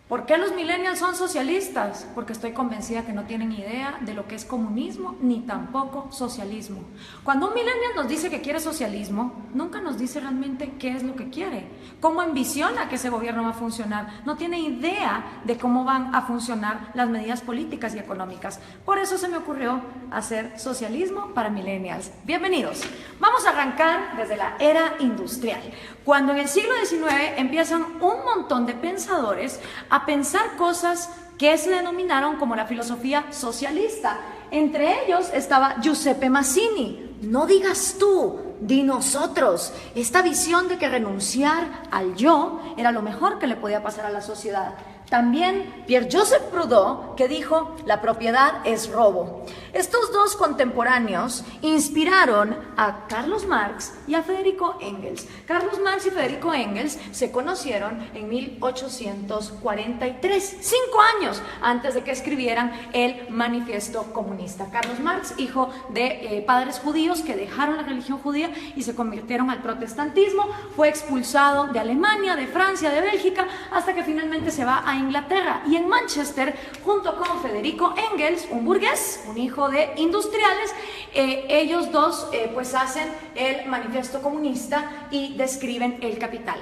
¿Por qué los millennials son socialistas? Porque estoy convencida que no tienen idea de lo que es comunismo ni tampoco socialismo. Cuando un millennial nos dice que quiere socialismo, nunca nos dice realmente qué es lo que quiere, cómo ambiciona que ese gobierno va a funcionar. No tiene idea de cómo van a funcionar las medidas políticas y económicas. Por eso se me ocurrió hacer socialismo para millennials. Bienvenidos. Vamos a arrancar desde la era industrial, cuando en el siglo XIX empiezan un montón de pensadores a pensar cosas que se denominaron como la filosofía socialista. Entre ellos estaba Giuseppe Mazzini. No digas tú, di nosotros. Esta visión de que renunciar al yo era lo mejor que le podía pasar a la sociedad. También Pierre-Joseph Proudhon, que dijo, la propiedad es robo. Estos dos contemporáneos inspiraron a Carlos Marx y a Federico Engels. Carlos Marx y Federico Engels se conocieron en 1843, 5 años antes de que escribieran el Manifiesto Comunista. Carlos Marx, hijo de padres judíos que dejaron la religión judía y se convirtieron al protestantismo, fue expulsado de Alemania, de Francia, de Bélgica, hasta que finalmente se va a Inglaterra, y en Manchester, junto con Federico Engels, un burgués, un hijo de industriales, ellos dos pues hacen el Manifiesto Comunista y describen el capital.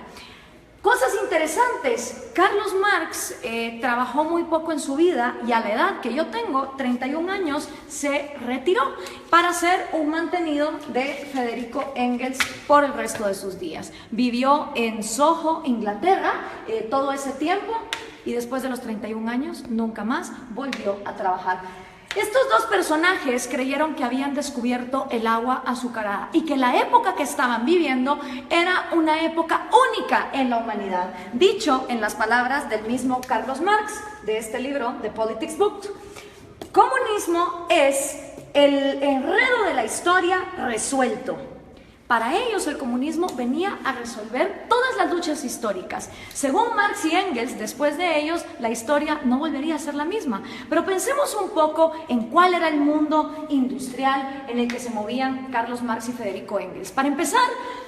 Cosas interesantes, Carlos Marx trabajó muy poco en su vida y a la edad que yo tengo, 31 años, se retiró para ser un mantenido de Federico Engels por el resto de sus días. Vivió en Soho, Inglaterra, todo ese tiempo, y después de los 31 años nunca más volvió a trabajar. Estos dos personajes creyeron que habían descubierto el agua azucarada y que la época que estaban viviendo era una época única en la humanidad. Dicho en las palabras del mismo Carlos Marx, de este libro, The Politics Book, comunismo es el enredo de la historia resuelto. Para ellos el comunismo venía a resolver todas las luchas históricas. Según Marx y Engels, después de ellos la historia no volvería a ser la misma. Pero pensemos un poco en cuál era el mundo industrial en el que se movían Carlos Marx y Federico Engels. Para empezar,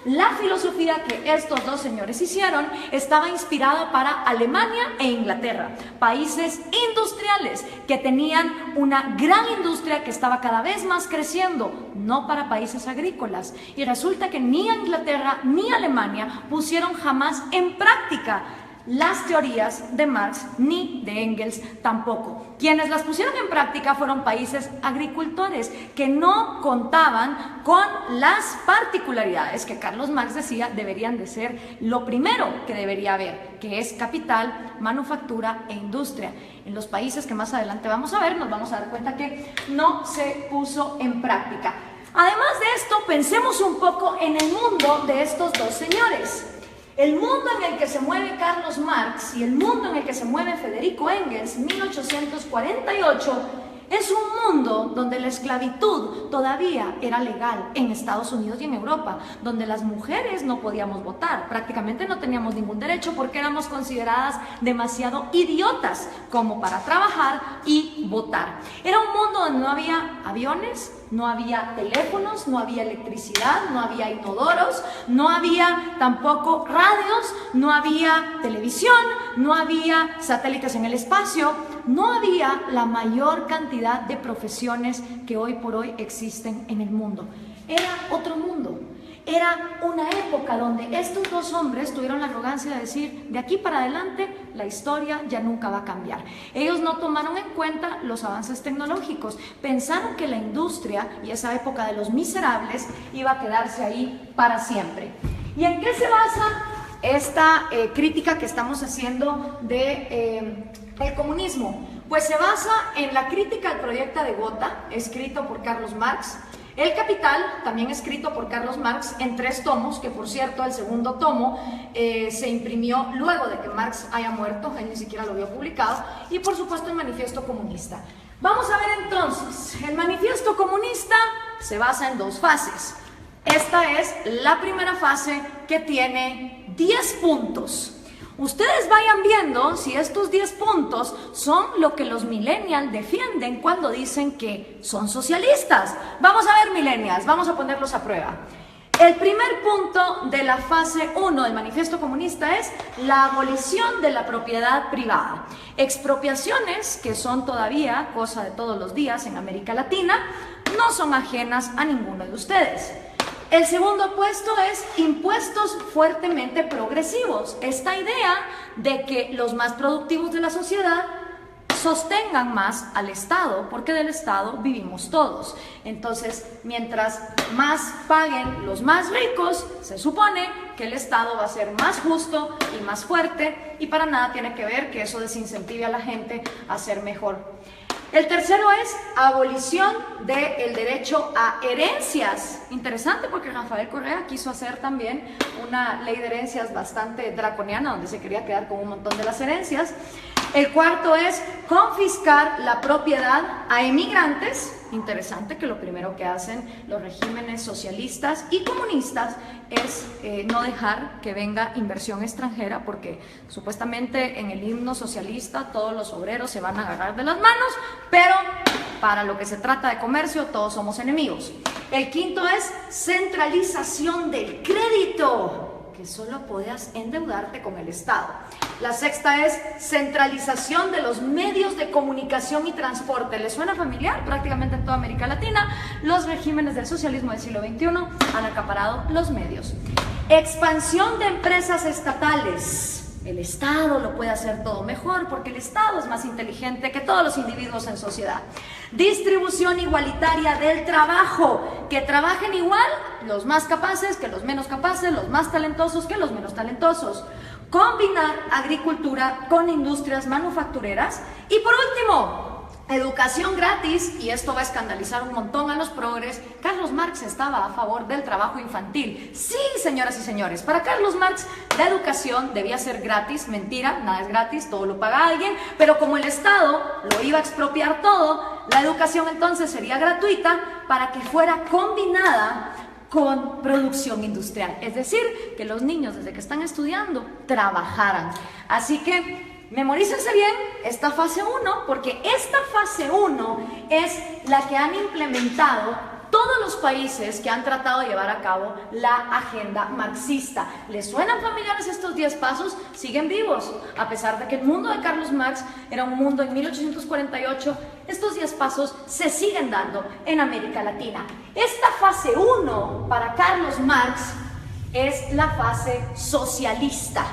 la filosofía que estos dos señores hicieron estaba inspirada para Alemania e Inglaterra, países industriales que tenían una gran industria que estaba cada vez más creciendo, no para países agrícolas. Y resulta que ni Inglaterra ni Alemania pusieron jamás en práctica las teorías de Marx ni de Engels tampoco. Quienes las pusieron en práctica fueron países agricultores que no contaban con las particularidades que Carlos Marx decía deberían de ser lo primero que debería haber, que es capital, manufactura e industria. En los países que más adelante vamos a ver, nos vamos a dar cuenta que no se puso en práctica. Además de esto, pensemos un poco en el mundo de estos dos señores. El mundo en el que se mueve Carlos Marx y el mundo en el que se mueve Federico Engels, 1848, es un mundo donde la esclavitud todavía era legal en Estados Unidos y en Europa, donde las mujeres no podíamos votar, prácticamente no teníamos ningún derecho porque éramos consideradas demasiado idiotas como para trabajar y votar. Era un mundo donde no había aviones, no había teléfonos, no había electricidad, no había inodoros, no había tampoco radios, no había televisión, no había satélites en el espacio, no había la mayor cantidad de profesiones que hoy por hoy existen en el mundo. Era otro mundo. Era una época donde estos dos hombres tuvieron la arrogancia de decir, de aquí para adelante la historia ya nunca va a cambiar. Ellos no tomaron en cuenta los avances tecnológicos, pensaron que la industria y esa época de los miserables iba a quedarse ahí para siempre. ¿Y en qué se basa esta crítica que estamos haciendo de el comunismo? Pues se basa en la crítica al proyecto de Gotha, escrito por Carlos Marx, El Capital, también escrito por Carlos Marx en 3 tomos, que por cierto el segundo tomo se imprimió luego de que Marx haya muerto, él ni siquiera lo había publicado, y por supuesto el Manifiesto Comunista. Vamos a ver entonces, el Manifiesto Comunista se basa en 2 fases. Esta es la primera fase que tiene 10 puntos. Ustedes vayan viendo si estos 10 puntos son lo que los millennials defienden cuando dicen que son socialistas. Vamos a ver, millennials, vamos a ponerlos a prueba. El primer punto de la fase 1 del Manifiesto Comunista es la abolición de la propiedad privada. Expropiaciones que son todavía cosa de todos los días en América Latina, no son ajenas a ninguno de ustedes. El segundo puesto es impuestos fuertemente progresivos. Esta idea de que los más productivos de la sociedad sostengan más al Estado, porque del Estado vivimos todos. Entonces, mientras más paguen los más ricos, se supone que el Estado va a ser más justo y más fuerte, y para nada tiene que ver que eso desincentive a la gente a ser mejor. El tercero es abolición del derecho a herencias. Interesante, porque Rafael Correa quiso hacer también una ley de herencias bastante draconiana, donde se quería quedar con un montón de las herencias. El cuarto es confiscar la propiedad a emigrantes. Interesante que lo primero que hacen los regímenes socialistas y comunistas es no dejar que venga inversión extranjera, porque supuestamente en el himno socialista todos los obreros se van a agarrar de las manos, pero para lo que se trata de comercio todos somos enemigos. El quinto es centralización del crédito, que solo podías endeudarte con el Estado. La sexta es centralización de los medios de comunicación y transporte. ¿Les suena familiar? Prácticamente en toda América Latina, los regímenes del socialismo del siglo XXI han acaparado los medios. Expansión de empresas estatales. El Estado lo puede hacer todo mejor, porque el Estado es más inteligente que todos los individuos en sociedad. Distribución igualitaria del trabajo, que trabajen igual los más capaces que los menos capaces, los más talentosos que los menos talentosos. Combinar agricultura con industrias manufactureras. Y por último, educación gratis, y esto va a escandalizar un montón a los progres. Carlos Marx estaba a favor del trabajo infantil. Sí, señoras y señores, para Carlos Marx la educación debía ser gratis. Mentira, nada es gratis, todo lo paga alguien, pero como el Estado lo iba a expropiar todo, la educación entonces sería gratuita para que fuera combinada con producción industrial, es decir, que los niños desde que están estudiando trabajaran. Así que memorícense bien esta fase 1, porque esta fase 1 es la que han implementado todos los países que han tratado de llevar a cabo la agenda marxista. ¿Les suenan familiares estos 10 pasos? Siguen vivos, a pesar de que el mundo de Carlos Marx era un mundo en 1848, estos 10 pasos se siguen dando en América Latina. Esta fase 1 para Carlos Marx es la fase socialista.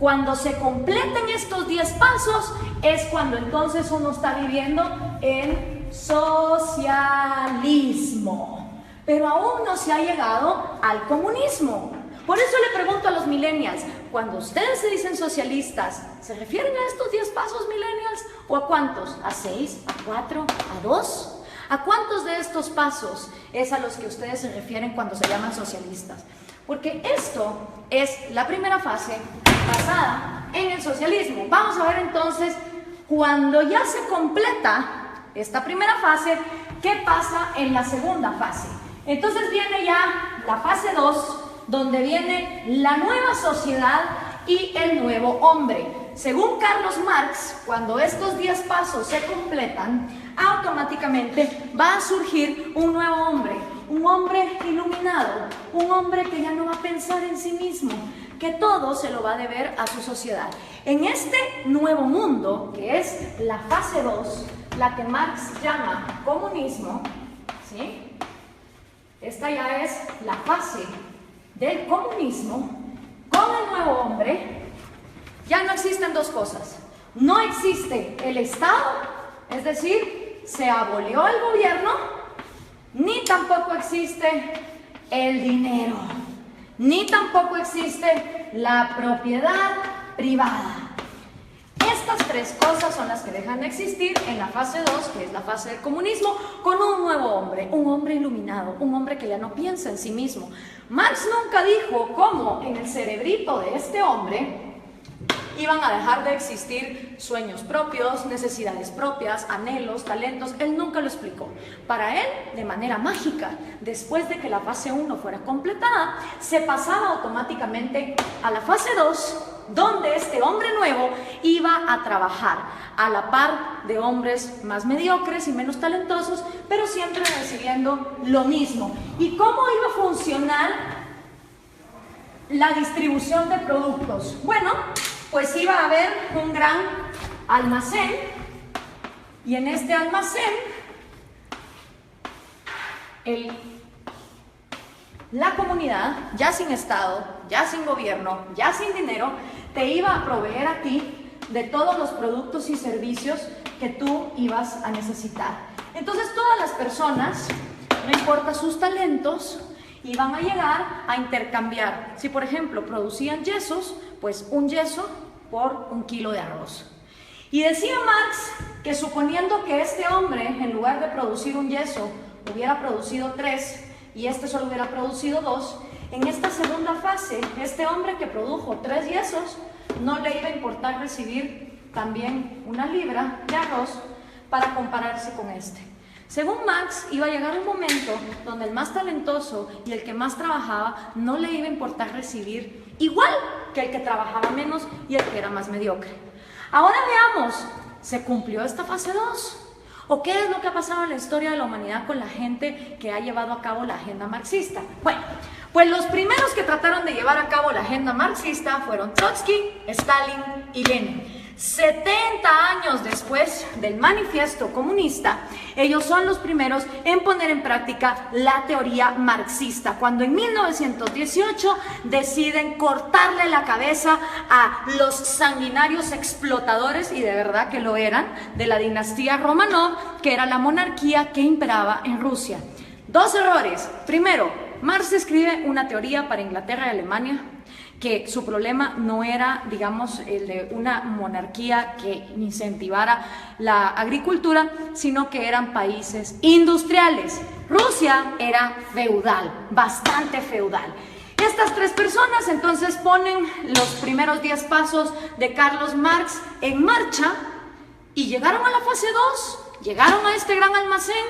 Cuando se completen estos 10 pasos es cuando entonces uno está viviendo en socialismo, pero aún no se ha llegado al comunismo. Por eso le pregunto a los millennials, cuando ustedes se dicen socialistas, ¿se refieren a estos 10 pasos, millennials? ¿O a cuántos? ¿A 6? ¿A 4? ¿A 2? ¿A cuántos de estos pasos es a los que ustedes se refieren cuando se llaman socialistas? Porque esto es la primera fase basada en el socialismo. Vamos a ver entonces, cuando ya se completa esta primera fase, ¿qué pasa en la segunda fase? Entonces viene ya la fase 2, donde viene la nueva sociedad y el nuevo hombre. Según Carlos Marx, cuando estos 10 pasos se completan, automáticamente va a surgir un nuevo hombre, un hombre iluminado, un hombre que ya no va a pensar en sí mismo, que todo se lo va a deber a su sociedad. En este nuevo mundo, que es la fase 2, la que Marx llama comunismo, ¿sí? Esta ya es la fase del comunismo. Con el nuevo hombre ya no existen dos cosas. No existe el Estado, es decir, se abolió el gobierno, ni tampoco existe el dinero, ni tampoco existe la propiedad privada. Estas tres cosas son las que dejan de existir en la fase 2, que es la fase del comunismo, con un nuevo hombre, un hombre iluminado, un hombre que ya no piensa en sí mismo. Marx nunca dijo cómo en el cerebrito de este hombre iban a dejar de existir sueños propios, necesidades propias, anhelos, talentos. Él nunca lo explicó. Para él, de manera mágica, después de que la fase 1 fuera completada, se pasaba automáticamente a la fase 2, donde este hombre nuevo iba a trabajar a la par de hombres más mediocres y menos talentosos, pero siempre recibiendo lo mismo. ¿Y cómo iba a funcionar la distribución de productos. Bueno, pues iba a haber un gran almacén y en este almacén la comunidad, ya sin Estado, ya sin gobierno, ya sin dinero, te iba a proveer a ti de todos los productos y servicios que tú ibas a necesitar. Entonces todas las personas, no importa sus talentos, iban a llegar a intercambiar. Si por ejemplo producían yesos, pues un yeso por 1 kilo de arroz. Y decía Marx que suponiendo que este hombre, en lugar de producir un yeso, hubiera producido 3 y este solo hubiera producido 2, en esta segunda fase, este hombre que produjo 3 yesos, no le iba a importar recibir también 1 libra de arroz para compararse con este. Según Marx, iba a llegar un momento donde el más talentoso y el que más trabajaba no le iba a importar recibir igual que el que trabajaba menos y el que era más mediocre. Ahora veamos, ¿se cumplió esta fase 2? ¿O qué es lo que ha pasado en la historia de la humanidad con la gente que ha llevado a cabo la agenda marxista? Bueno, pues los primeros que trataron de llevar a cabo la agenda marxista fueron Trotsky, Stalin y Lenin. 70 años después del manifiesto comunista, ellos son los primeros en poner en práctica la teoría marxista, cuando en 1918 deciden cortarle la cabeza a los sanguinarios explotadores, y de verdad que lo eran, de la dinastía Romanov, que era la monarquía que imperaba en Rusia. 2 errores. Primero, Marx escribe una teoría para Inglaterra y Alemania, que su problema no era, digamos, el de una monarquía que incentivara la agricultura, sino que eran países industriales. Rusia era feudal, bastante feudal. Estas 3 personas entonces ponen los primeros 10 pasos de Carlos Marx en marcha y llegaron a la fase 2, llegaron a este gran almacén.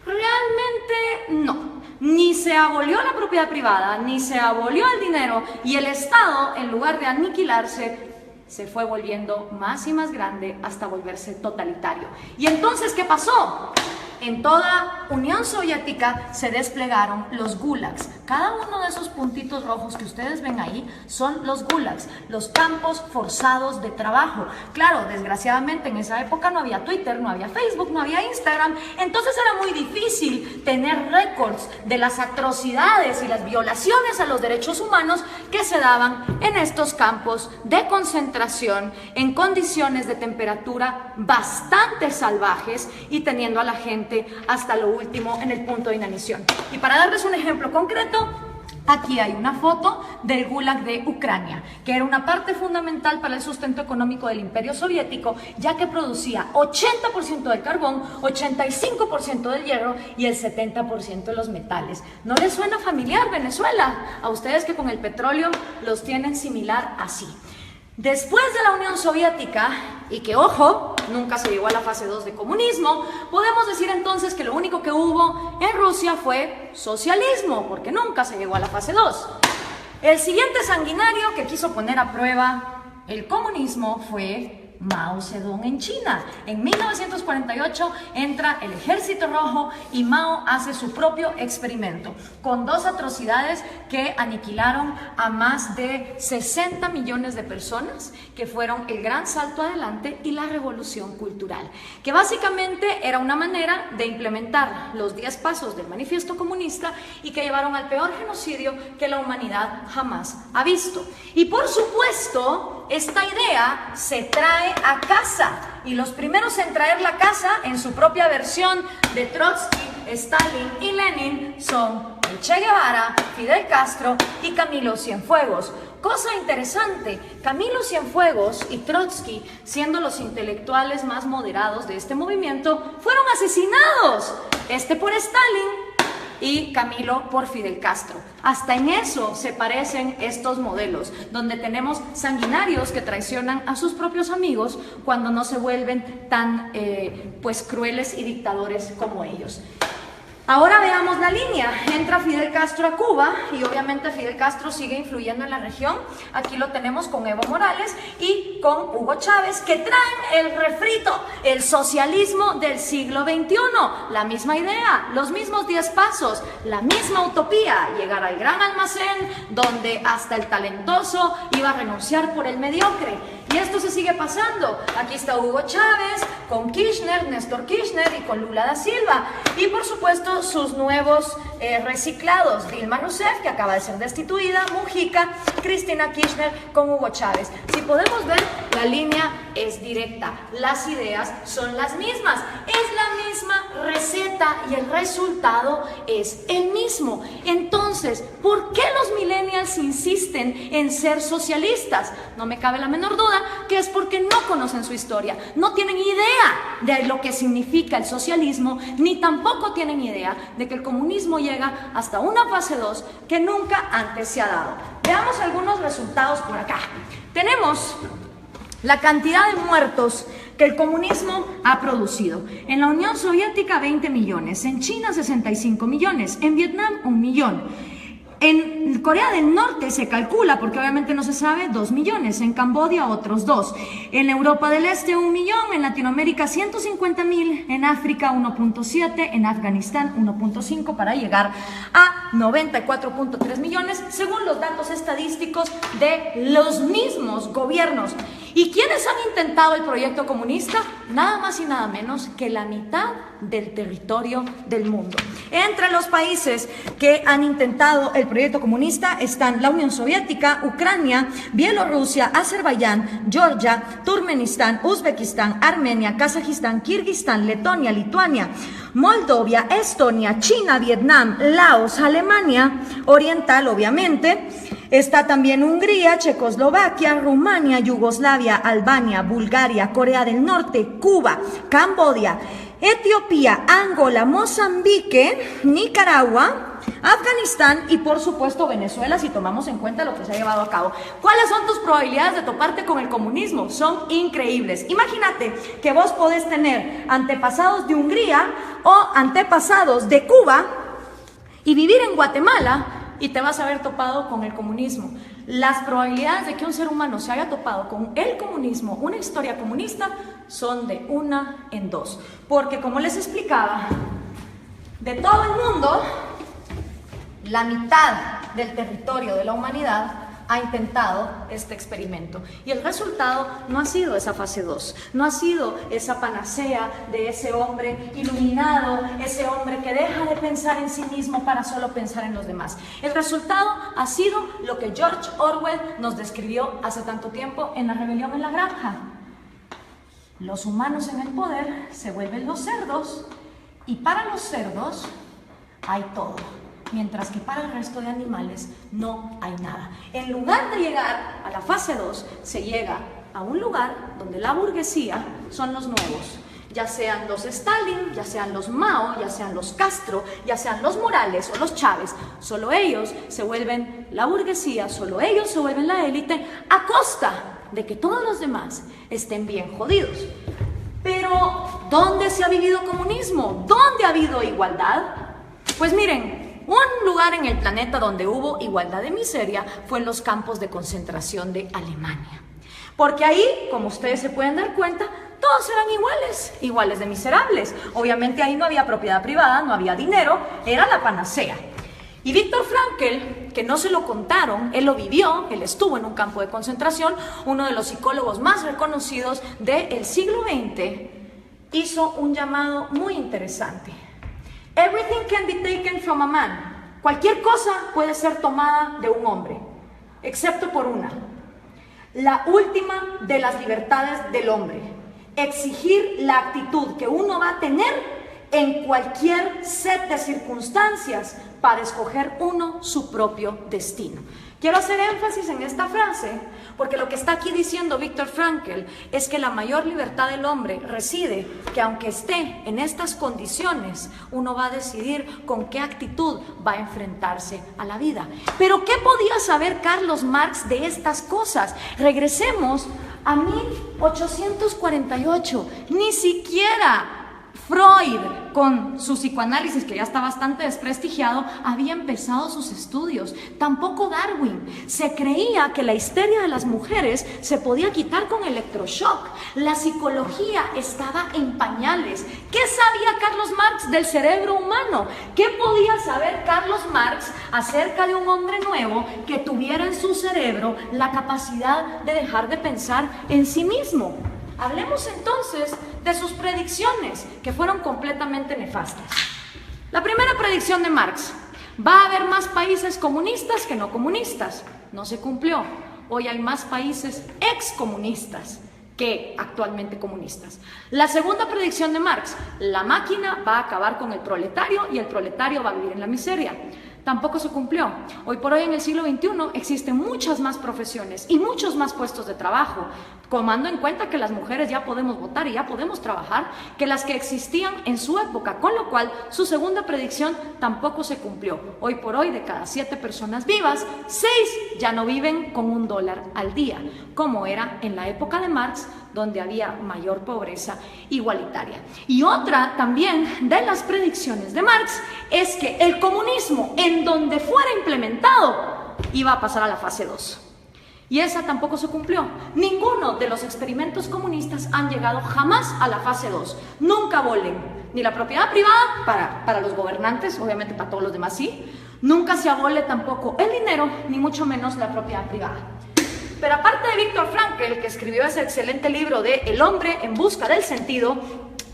Realmente no. Ni se abolió la propiedad privada, ni se abolió el dinero, y el Estado, en lugar de aniquilarse, se fue volviendo más y más grande hasta volverse totalitario. ¿Y entonces qué pasó? En toda Unión Soviética se desplegaron los gulags. Cada uno de esos puntitos rojos que ustedes ven ahí son los gulags, los campos forzados de trabajo. Claro, desgraciadamente en esa época no había Twitter, no había Facebook, no había Instagram, entonces era muy difícil tener récords de las atrocidades y las violaciones a los derechos humanos que se daban en estos campos de concentración en condiciones de temperatura bastante salvajes y teniendo a la gente hasta lo último en el punto de inanición. Y para darles un ejemplo concreto, aquí hay una foto del Gulag de Ucrania, que era una parte fundamental para el sustento económico del Imperio Soviético, ya que producía 80% del carbón, 85% del hierro y el 70% de los metales. ¿No les suena familiar Venezuela? A ustedes que con el petróleo los tienen similar así. Después de la Unión Soviética, y que ojo, nunca se llegó a la fase 2 de comunismo, podemos decir entonces que lo único que hubo en Rusia fue socialismo, porque nunca se llegó a la fase 2. El siguiente sanguinario que quiso poner a prueba el comunismo fue Mao Zedong en China. En 1948 entra el Ejército Rojo y Mao hace su propio experimento con 2 atrocidades que aniquilaron a más de 60 millones de personas, que fueron el gran salto adelante y la revolución cultural, que básicamente era una manera de implementar los 10 pasos del manifiesto comunista y que llevaron al peor genocidio que la humanidad jamás ha visto. Y por supuesto, esta idea se trae a casa, y los primeros en traer la casa en su propia versión de Trotsky, Stalin y Lenin son el Che Guevara, Fidel Castro y Camilo Cienfuegos. Cosa interesante, Camilo Cienfuegos y Trotsky, siendo los intelectuales más moderados de este movimiento, fueron asesinados, este por Stalin y Camilo por Fidel Castro. Hasta en eso se parecen estos modelos, donde tenemos sanguinarios que traicionan a sus propios amigos cuando no se vuelven tan pues crueles y dictadores como ellos. Ahora veamos la línea. Entra Fidel Castro a Cuba y obviamente Fidel Castro sigue influyendo en la región. Aquí lo tenemos con Evo Morales y con Hugo Chávez, que traen el refrito, el socialismo del siglo XXI. La misma idea, los mismos 10 pasos, la misma utopía, llegar al gran almacén donde hasta el talentoso iba a renunciar por el mediocre. Y esto se sigue pasando. Aquí está Hugo Chávez con Kirchner, Néstor Kirchner y con Lula da Silva. Y por supuesto sus nuevos reciclados, Dilma Rousseff, que acaba de ser destituida, Mujica, Cristina Kirchner con Hugo Chávez. Si podemos ver, la línea es directa, las ideas son las mismas, es la misma receta y el resultado es el mismo. Entonces, ¿por qué los millennials insisten en ser socialistas? No me cabe la menor duda que es porque no conocen su historia, no tienen idea de lo que significa el socialismo, ni tampoco tienen idea de que el comunismo llega hasta una fase 2 que nunca antes se ha dado. Veamos algunos resultados por acá. Tenemos la cantidad de muertos que el comunismo ha producido. En la Unión Soviética 20 millones, en China 65 millones, en Vietnam 1 millón. En Corea del Norte se calcula, porque obviamente no se sabe, 2 millones, en Camboya otros 2, en Europa del Este 1 millón, en Latinoamérica 150.000, en África 1.7, en Afganistán 1.5 para llegar a 94.3 millones, según los datos estadísticos de los mismos gobiernos. ¿Y quiénes han intentado el proyecto comunista? Nada más y nada menos que la mitad del territorio del mundo. Entre los países que han intentado el proyecto comunista están la Unión Soviética, Ucrania, Bielorrusia, Azerbaiyán, Georgia, Turkmenistán, Uzbekistán, Armenia, Kazajistán, Kirguistán, Letonia, Lituania, Moldovia, Estonia, China, Vietnam, Laos, Alemania Oriental, obviamente. Está también Hungría, Checoslovaquia, Rumania, Yugoslavia, Albania, Bulgaria, Corea del Norte, Cuba, Camboya, Etiopía, Angola, Mozambique, Nicaragua, Afganistán y por supuesto Venezuela, si tomamos en cuenta lo que se ha llevado a cabo. ¿Cuáles son tus probabilidades de toparte con el comunismo? Son increíbles. Imagínate que vos podés tener antepasados de Hungría o antepasados de Cuba y vivir en Guatemala y te vas a haber topado con el comunismo. Las probabilidades de que un ser humano se haya topado con el comunismo, una historia comunista, son de 1 en 2. Porque como les explicaba, de todo el mundo, la mitad del territorio de la humanidad ha intentado este experimento y el resultado no ha sido esa fase 2, no ha sido esa panacea de ese hombre iluminado, ese hombre que deja de pensar en sí mismo para solo pensar en los demás. El resultado ha sido lo que George Orwell nos describió hace tanto tiempo en La rebelión en la granja. Los humanos en el poder se vuelven los cerdos y para los cerdos hay todo, mientras que para el resto de animales no hay nada. En lugar de llegar a la fase 2, se llega a un lugar donde la burguesía son los nuevos, ya sean los Stalin, ya sean los Mao, ya sean los Castro, ya sean los Morales o los Chávez. Solo ellos se vuelven la burguesía, solo ellos se vuelven la élite, a costa de que todos los demás estén bien jodidos. Pero, ¿dónde se ha vivido comunismo? ¿Dónde ha habido igualdad? Pues miren, un lugar en el planeta donde hubo igualdad de miseria fue en los campos de concentración de Alemania. Porque ahí, como ustedes se pueden dar cuenta, todos eran iguales de miserables. Obviamente ahí no había propiedad privada, no había dinero, era la panacea. Y Viktor Frankl, que no se lo contaron, él lo vivió, él estuvo en un campo de concentración, uno de los psicólogos más reconocidos del siglo XX, hizo un llamado muy interesante. Everything can be taken from a man. Cualquier cosa puede ser tomada de un hombre, excepto por una. La última de las libertades del hombre. Exigir la actitud que uno va a tener en cualquier set de circunstancias para escoger uno su propio destino. Quiero hacer énfasis en esta frase porque lo que está aquí diciendo Viktor Frankl es que la mayor libertad del hombre reside que aunque esté en estas condiciones, uno va a decidir con qué actitud va a enfrentarse a la vida. Pero ¿qué podía saber Carlos Marx de estas cosas? Regresemos a 1848, ni siquiera Freud, con su psicoanálisis, que ya está bastante desprestigiado, había empezado sus estudios. Tampoco Darwin. Se creía que la histeria de las mujeres se podía quitar con electroshock. La psicología estaba en pañales. ¿Qué sabía Carlos Marx del cerebro humano? ¿Qué podía saber Carlos Marx acerca de un hombre nuevo que tuviera en su cerebro la capacidad de dejar de pensar en sí mismo? Hablemos entonces de sus predicciones, que fueron completamente nefastas. La primera predicción de Marx: va a haber más países comunistas que no comunistas. No se cumplió. Hoy hay más países excomunistas que actualmente comunistas. La segunda predicción de Marx: la máquina va a acabar con el proletario y el proletario va a vivir en la miseria. Tampoco se cumplió. Hoy por hoy, en el siglo XXI, existen muchas más profesiones y muchos más puestos de trabajo, tomando en cuenta que las mujeres ya podemos votar y ya podemos trabajar, que las que existían en su época, con lo cual su segunda predicción tampoco se cumplió. Hoy por hoy, de cada 7 personas vivas, 6 ya no viven con $1 al día, como era en la época de Marx, donde había mayor pobreza igualitaria. Y otra también de las predicciones de Marx es que el comunismo, en donde fuera implementado, iba a pasar a la fase 2. Y esa tampoco se cumplió. Ninguno de los experimentos comunistas han llegado jamás a la fase 2. Nunca abolen ni la propiedad privada para los gobernantes, obviamente para todos los demás sí. Nunca se abole tampoco el dinero, ni mucho menos la propiedad privada. Pero aparte de Viktor Frankl, que escribió ese excelente libro de El hombre en busca del sentido,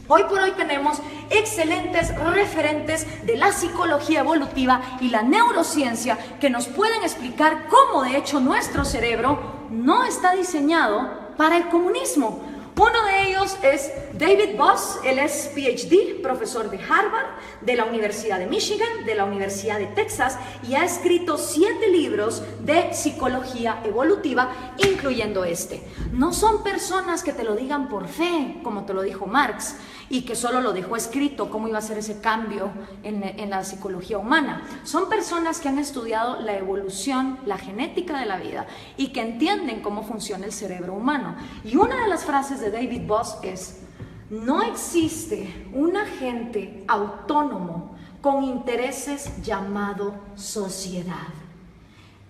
hoy por hoy tenemos excelentes referentes de la psicología evolutiva y la neurociencia que nos pueden explicar cómo de hecho nuestro cerebro no está diseñado para el comunismo. Uno de ellos es David Boss. Él es PhD, profesor de Harvard, de la Universidad de Michigan, de la Universidad de Texas, y ha escrito 7 libros de psicología evolutiva, incluyendo este. No son personas que te lo digan por fe, como te lo dijo Marx, y que solo lo dejó escrito cómo iba a ser ese cambio en la psicología humana. Son personas que han estudiado la evolución, la genética de la vida, y que entienden cómo funciona el cerebro humano. Y una de las frases de David Boss es: no existe un agente autónomo con intereses llamado sociedad.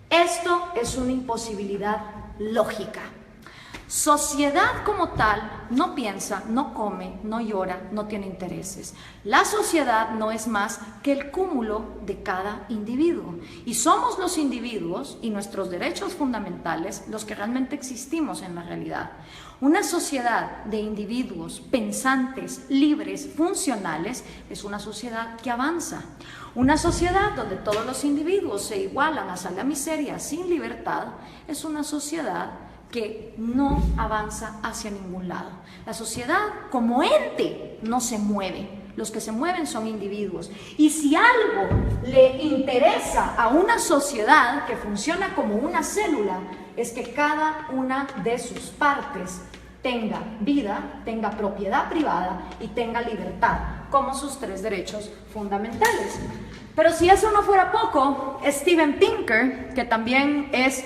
Esto es una imposibilidad lógica. Sociedad como tal no piensa, no come, no llora, no tiene intereses. La sociedad no es más que el cúmulo de cada individuo. Y somos los individuos y nuestros derechos fundamentales los que realmente existimos en la realidad. Una sociedad de individuos pensantes, libres, funcionales, es una sociedad que avanza. Una sociedad donde todos los individuos se igualan hasta la miseria sin libertad, es una sociedad que no avanza hacia ningún lado. La sociedad como ente no se mueve. Los que se mueven son individuos. Y si algo le interesa a una sociedad que funciona como una célula, es que cada una de sus partes tenga vida, tenga propiedad privada y tenga libertad, como sus 3 derechos fundamentales. Pero si eso no fuera poco, Steven Pinker, que también es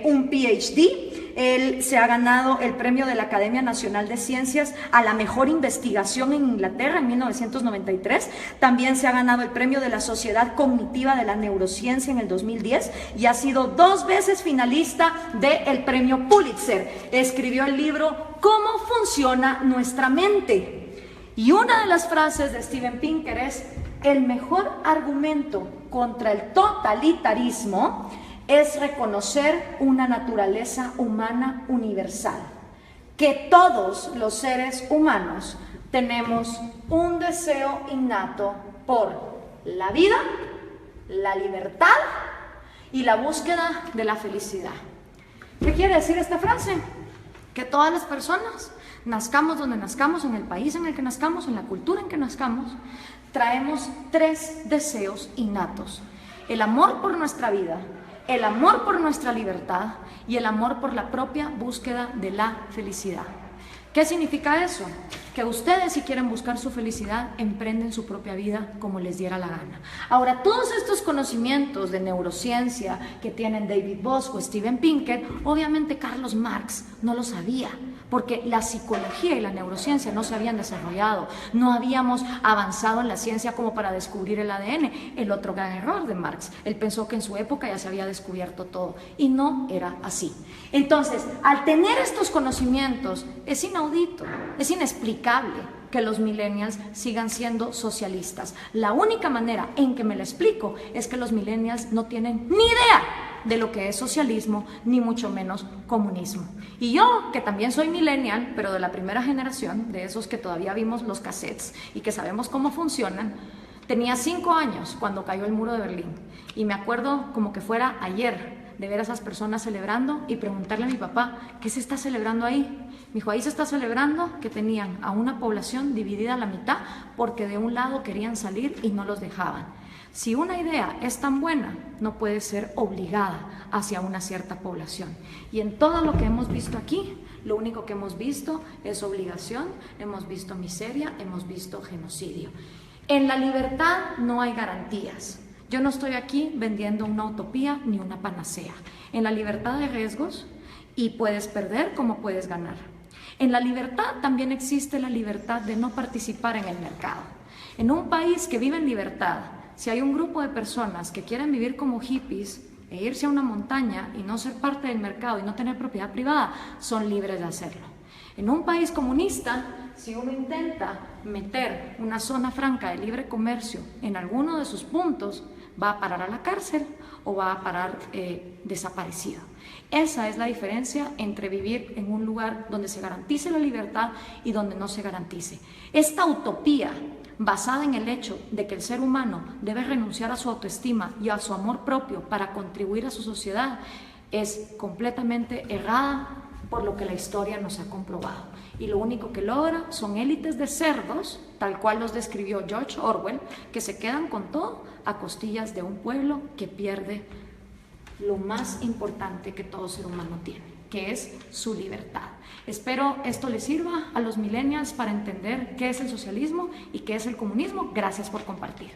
un PhD, él se ha ganado el premio de la Academia Nacional de Ciencias a la mejor investigación en Inglaterra en 1993. También se ha ganado el premio de la Sociedad Cognitiva de la Neurociencia en el 2010 y ha sido 2 veces finalista del premio Pulitzer. Escribió el libro ¿Cómo funciona nuestra mente? Y una de las frases de Steven Pinker es: el mejor argumento contra el totalitarismo es reconocer una naturaleza humana universal, que todos los seres humanos tenemos un deseo innato por la vida, la libertad y la búsqueda de la felicidad. ¿Qué quiere decir esta frase? Que todas las personas, nazcamos donde nazcamos, en el país en el que nazcamos, en la cultura en que nazcamos, traemos 3 deseos innatos: el amor por nuestra vida, el amor por nuestra libertad y el amor por la propia búsqueda de la felicidad. ¿Qué significa eso? que ustedes, si quieren buscar su felicidad, emprenden su propia vida como les diera la gana. Ahora, todos estos conocimientos de neurociencia que tienen David Bosch o Steven Pinker, obviamente Carlos Marx no lo sabía, porque la psicología y la neurociencia no se habían desarrollado, no habíamos avanzado en la ciencia como para descubrir el ADN. El otro gran error de Marx, él pensó que en su época ya se había descubierto todo, y no era así. Entonces, al tener estos conocimientos, es inaudito, es inexplicable que los millennials sigan siendo socialistas. La única manera en que me lo explico es que los millennials no tienen ni idea de lo que es socialismo, ni mucho menos comunismo. Y yo, que también soy millennial, pero de la primera generación, de esos que todavía vimos los cassettes y que sabemos cómo funcionan, tenía 5 años cuando cayó el muro de Berlín. Y me acuerdo como que fuera ayer de ver a esas personas celebrando y preguntarle a mi papá, ¿qué se está celebrando ahí? Me dijo, ahí se está celebrando que tenían a una población dividida a la mitad porque de un lado querían salir y no los dejaban. Si una idea es tan buena, no puede ser obligada hacia una cierta población. Y en todo lo que hemos visto aquí, lo único que hemos visto es obligación, hemos visto miseria, hemos visto genocidio. En la libertad no hay garantías. Yo no estoy aquí vendiendo una utopía ni una panacea. En la libertad hay riesgos y puedes perder como puedes ganar. En la libertad también existe la libertad de no participar en el mercado. En un país que vive en libertad, si hay un grupo de personas que quieren vivir como hippies e irse a una montaña y no ser parte del mercado y no tener propiedad privada, son libres de hacerlo. En un país comunista, si uno intenta meter una zona franca de libre comercio en alguno de sus puntos, va a parar a la cárcel o va a parar desaparecido. Esa es la diferencia entre vivir en un lugar donde se garantice la libertad y donde no se garantice. Esta utopía basada en el hecho de que el ser humano debe renunciar a su autoestima y a su amor propio para contribuir a su sociedad es completamente errada por lo que la historia nos ha comprobado. Y lo único que logra son élites de cerdos, tal cual los describió George Orwell, que se quedan con todo a costillas de un pueblo que pierde lo más importante que todo ser humano tiene, que es su libertad. Espero esto les sirva a los millennials para entender qué es el socialismo y qué es el comunismo. Gracias por compartir.